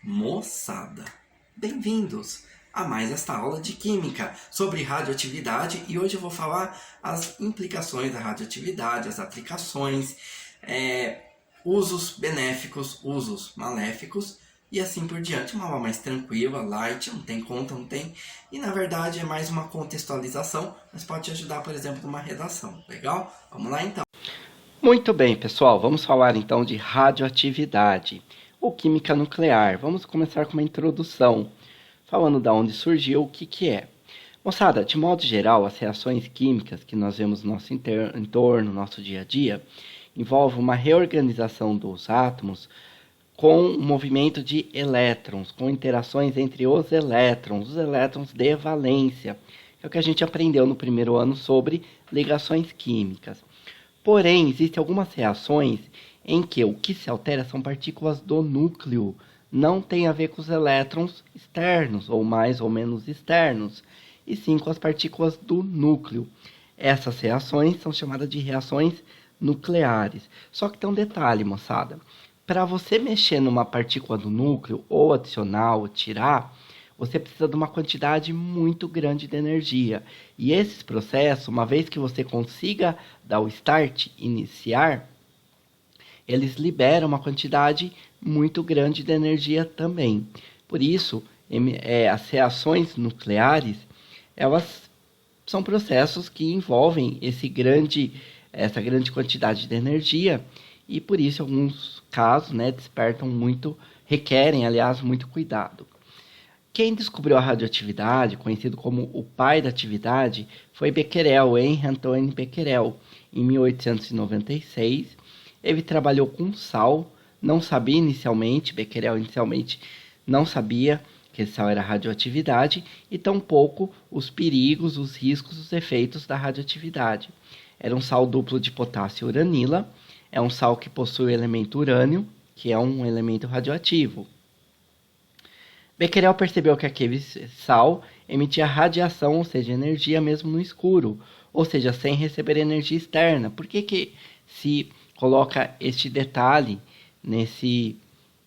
Moçada, bem-vindos a mais esta aula de Química sobre radioatividade e hoje eu vou falar as implicações da radioatividade, as aplicações, usos benéficos, usos maléficos e assim por diante. Uma aula mais tranquila, light, não tem conta, não tem... E na verdade é mais uma contextualização, mas pode te ajudar, por exemplo, numa redação, legal? Vamos lá então. Muito bem, pessoal, vamos falar então de radioatividade ou química nuclear. Vamos começar com uma introdução, falando de onde surgiu, o que é. Moçada, de modo geral, as reações químicas que nós vemos no nosso entorno, no nosso dia a dia, envolvem uma reorganização dos átomos com o movimento de elétrons, com interações entre os elétrons de valência. É o que a gente aprendeu no primeiro ano sobre ligações químicas. Porém, existem algumas reações em que o que se altera são partículas do núcleo. Não tem a ver com os elétrons externos, ou mais ou menos externos, e sim com as partículas do núcleo. Essas reações são chamadas de reações nucleares. Só que tem um detalhe, moçada. Para você mexer numa partícula do núcleo, ou adicionar ou tirar, você precisa de uma quantidade muito grande de energia. E esses processos, uma vez que você consiga dar o start, iniciar, eles liberam uma quantidade muito grande de energia também. Por isso, as reações nucleares, elas são processos que envolvem essa grande quantidade de energia e por isso, em alguns casos, requerem, aliás, muito cuidado. Quem descobriu a radioatividade, conhecido como o pai da atividade, foi Becquerel, Henri Antoine Becquerel, em 1896. Ele trabalhou com sal, Becquerel inicialmente não sabia que sal era radioatividade e tampouco os perigos, os riscos, os efeitos da radioatividade. Era um sal duplo de potássio e uranila, é um sal que possui o elemento urânio, que é um elemento radioativo. Becquerel percebeu que aquele sal emitia radiação, ou seja, energia mesmo no escuro, ou seja, sem receber energia externa. Por que se coloca este detalhe nesse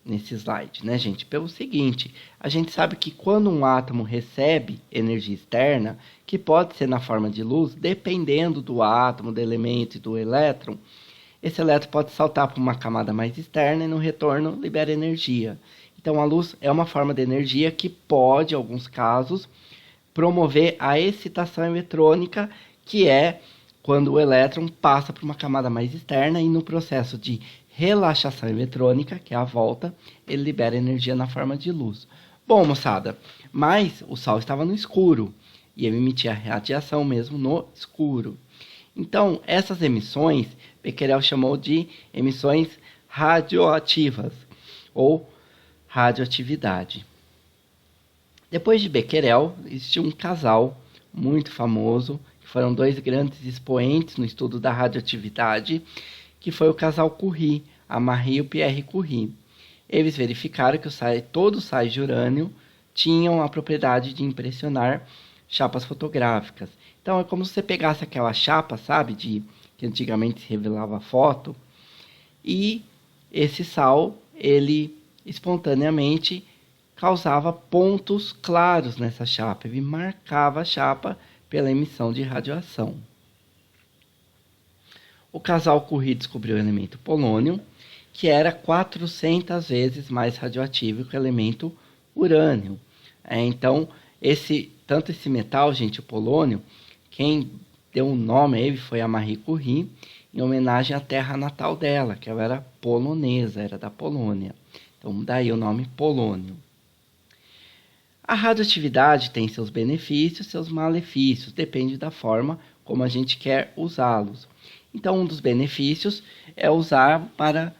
slide, né, gente? Pelo seguinte, a gente sabe que quando um átomo recebe energia externa, que pode ser na forma de luz, dependendo do átomo, do elemento e do elétron, esse elétron pode saltar para uma camada mais externa e no retorno libera energia. Então, a luz é uma forma de energia que pode, em alguns casos, promover a excitação eletrônica, que é quando o elétron passa para uma camada mais externa e no processo de relaxação eletrônica, que é a volta, ele libera energia na forma de luz. Bom, moçada, mas o Sol estava no escuro e ele emitia radiação mesmo no escuro. Então, essas emissões, Becquerel chamou de emissões radioativas, ou radioatividade. Depois de Becquerel, existiu um casal muito famoso, que foram dois grandes expoentes no estudo da radioatividade, que foi o casal Curie, a Marie e o Pierre Curie. Eles verificaram que todos os sais de urânio tinham a propriedade de impressionar chapas fotográficas. Então é como se você pegasse aquela chapa, sabe, que antigamente se revelava foto, e esse sal, ele espontaneamente causava pontos claros nessa chapa. Ele marcava a chapa pela emissão de radiação. O casal Curie descobriu o elemento polônio, que era 400 vezes mais radioativo que o elemento urânio. Então, tanto esse metal, gente, o polônio, quem deu o nome a ele foi a Marie Curie, em homenagem à terra natal dela, que ela era polonesa, era da Polônia. Então, daí o nome polônio. A radioatividade tem seus benefícios, seus malefícios, depende da forma como a gente quer usá-los. Então, um dos benefícios é usar para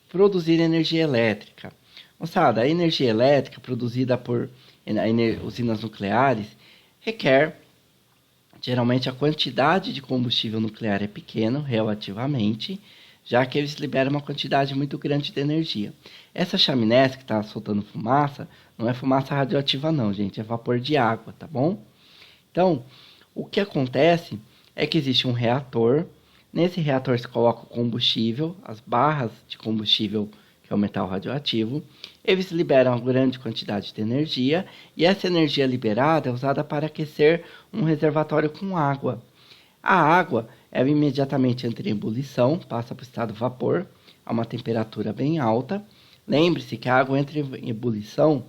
produzir energia elétrica. Moçada, a energia elétrica produzida por usinas nucleares requer, geralmente, a quantidade de combustível nuclear é pequena, relativamente, já que eles liberam uma quantidade muito grande de energia. Essa chaminé que está soltando fumaça, não é fumaça radioativa não, gente, é vapor de água, tá bom? Então, o que acontece é que existe um reator, nesse reator se coloca o combustível, as barras de combustível que é o metal radioativo, eles liberam uma grande quantidade de energia e essa energia liberada é usada para aquecer um reservatório com água. A água, ela imediatamente entra em ebulição, passa para o estado vapor, a uma temperatura bem alta. Lembre-se que a água entra em ebulição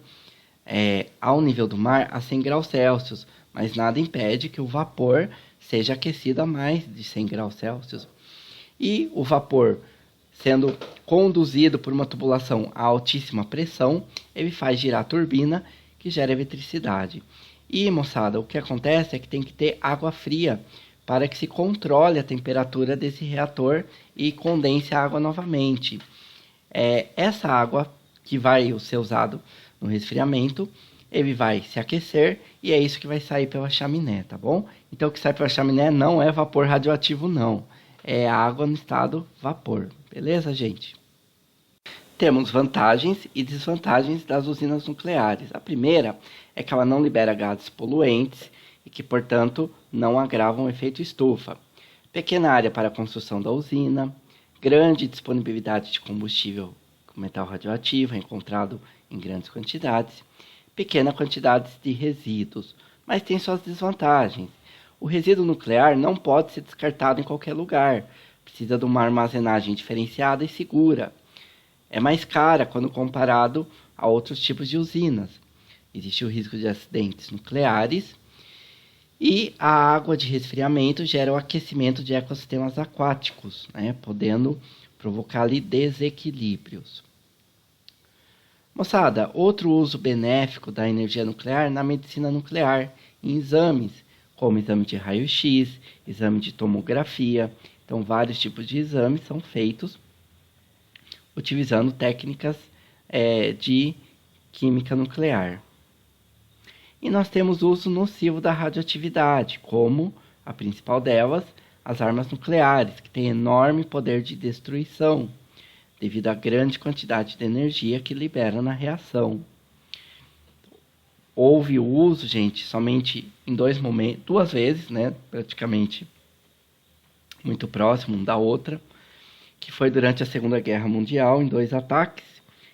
ao nível do mar a 100 graus Celsius, mas nada impede que o vapor seja aquecido a mais de 100 graus Celsius. E o vapor, sendo conduzido por uma tubulação a altíssima pressão, ele faz girar a turbina, que gera eletricidade. E, moçada, o que acontece é que tem que ter água fria para que se controle a temperatura desse reator e condense a água novamente. Essa água que vai ser usada no resfriamento, ele vai se aquecer e é isso que vai sair pela chaminé, tá bom? Então o que sai pela chaminé não é vapor radioativo não, é água no estado vapor, beleza, gente? Temos vantagens e desvantagens das usinas nucleares. A primeira é que ela não libera gases poluentes e que, portanto, não agravam o efeito estufa. Pequena área para a construção da usina, grande disponibilidade de combustível com metal radioativo encontrado em grandes quantidades, pequena quantidade de resíduos, mas tem suas desvantagens. O resíduo nuclear não pode ser descartado em qualquer lugar, precisa de uma armazenagem diferenciada e segura. É mais cara quando comparado a outros tipos de usinas. Existe o risco de acidentes nucleares e a água de resfriamento gera o aquecimento de ecossistemas aquáticos, podendo provocar ali desequilíbrios. Moçada, outro uso benéfico da energia nuclear na medicina nuclear, em exames, como exame de raio-x, exame de tomografia. Então, vários tipos de exames são feitos utilizando técnicas de química nuclear. E nós temos o uso nocivo da radioatividade, como a principal delas, as armas nucleares, que têm enorme poder de destruição, devido à grande quantidade de energia que libera na reação. Houve o uso, gente, somente em duas vezes, praticamente muito próximo uma da outra, que foi durante a Segunda Guerra Mundial, em 2 ataques,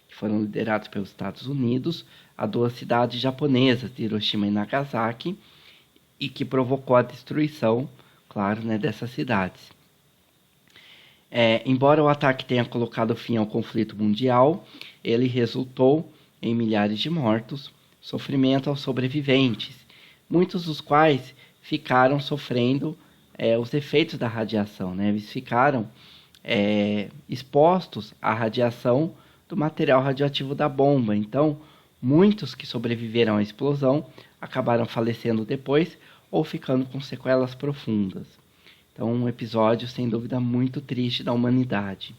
que foram liderados pelos Estados Unidos, a 2 cidades japonesas, de Hiroshima e Nagasaki, e que provocou a destruição, claro, dessas cidades. Embora o ataque tenha colocado fim ao conflito mundial, ele resultou em milhares de mortos, sofrimento aos sobreviventes, muitos dos quais ficaram sofrendo os efeitos da radiação. Eles ficaram expostos à radiação do material radioativo da bomba. Então, muitos que sobreviveram à explosão acabaram falecendo depois ou ficando com sequelas profundas. Então, um episódio, sem dúvida, muito triste da humanidade.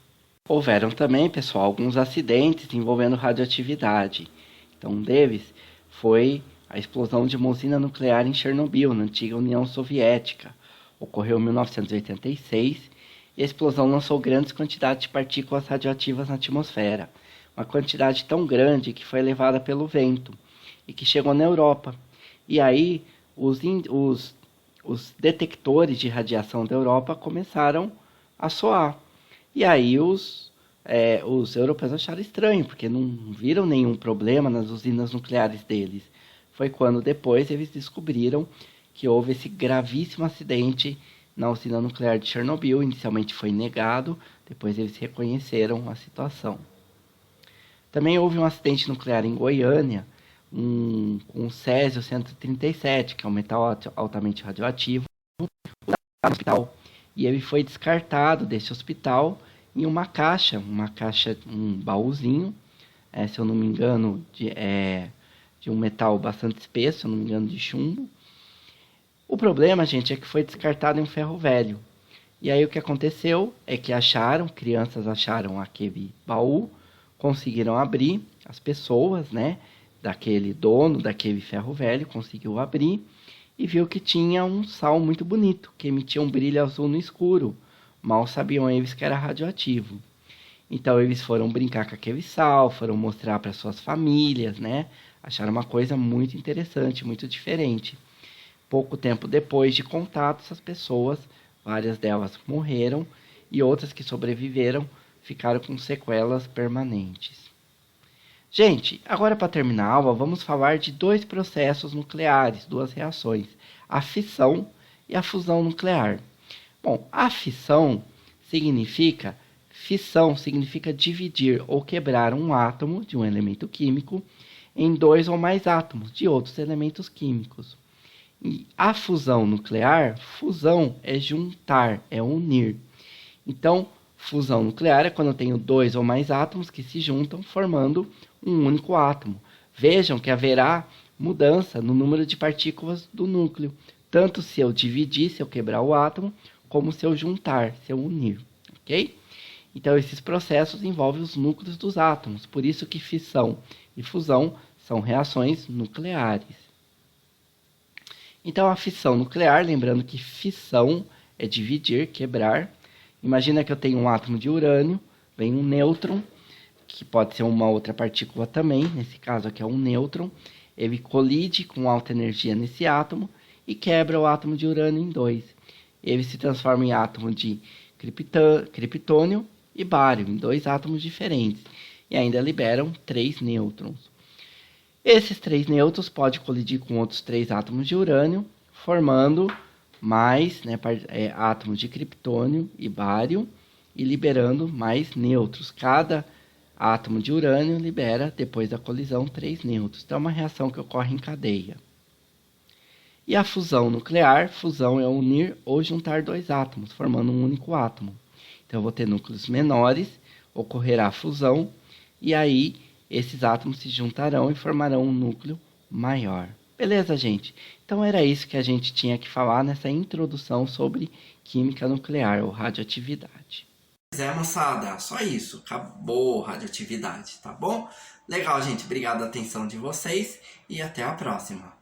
Houveram também, pessoal, alguns acidentes envolvendo radioatividade. Então, um deles foi a explosão de uma usina nuclear em Chernobyl, na antiga União Soviética. Ocorreu em 1986 e a explosão lançou grandes quantidades de partículas radioativas na atmosfera. Uma quantidade tão grande que foi levada pelo vento e que chegou na Europa. E aí, os detectores de radiação da Europa começaram a soar. E aí os europeus acharam estranho, porque não viram nenhum problema nas usinas nucleares deles. Foi quando depois eles descobriram que houve esse gravíssimo acidente na usina nuclear de Chernobyl. Inicialmente foi negado, depois eles reconheceram a situação. Também houve um acidente nuclear em Goiânia, com o Césio-137, que é um metal altamente radioativo, no hospital. E ele foi descartado desse hospital em uma caixa, um baúzinho, se eu não me engano, de um metal bastante espesso, se eu não me engano, de chumbo. O problema, gente, é que foi descartado em um ferro velho. E aí o que aconteceu é que crianças acharam aquele baú, conseguiram abrir, as pessoas, daquele dono daquele ferro velho, conseguiu abrir e viu que tinha um sal muito bonito, que emitia um brilho azul no escuro. Mal sabiam eles que era radioativo. Então eles foram brincar com aquele sal, foram mostrar para suas famílias, Acharam uma coisa muito interessante, muito diferente. Pouco tempo depois de contato, essas pessoas, várias delas morreram e outras que sobreviveram ficaram com sequelas permanentes. Gente, agora para terminar a aula, vamos falar de dois processos nucleares, duas reações, a fissão e a fusão nuclear. Bom, a fissão significa dividir ou quebrar um átomo de um elemento químico em dois ou mais átomos de outros elementos químicos. E a fusão nuclear, fusão é juntar, é unir. Então, fusão nuclear é quando eu tenho dois ou mais átomos que se juntam formando um único átomo. Vejam que haverá mudança no número de partículas do núcleo, tanto se eu dividir, se eu quebrar o átomo, como se eu juntar, se eu unir, ok? Então, esses processos envolvem os núcleos dos átomos, por isso que fissão e fusão são reações nucleares. Então, a fissão nuclear, lembrando que fissão é dividir, quebrar. Imagina que eu tenho um átomo de urânio, vem um nêutron, que pode ser uma outra partícula também, nesse caso aqui é um nêutron, ele colide com alta energia nesse átomo e quebra o átomo de urânio em dois. Ele se transforma em átomo de criptônio e bário, em dois átomos diferentes, e ainda liberam 3 nêutrons. Esses 3 nêutrons podem colidir com outros 3 átomos de urânio, formando mais átomos de criptônio e bário e liberando mais nêutrons. Cada átomo de urânio libera, depois da colisão, 3 nêutrons. Então, é uma reação que ocorre em cadeia. E a fusão nuclear, fusão é unir ou juntar dois átomos, formando um único átomo. Então, eu vou ter núcleos menores, ocorrerá a fusão, e aí esses átomos se juntarão e formarão um núcleo maior. Beleza, gente? Então era isso que a gente tinha que falar nessa introdução sobre química nuclear ou radioatividade. Pois é, moçada, só isso. Acabou a radioatividade, tá bom? Legal, gente. Obrigado pela atenção de vocês e até a próxima.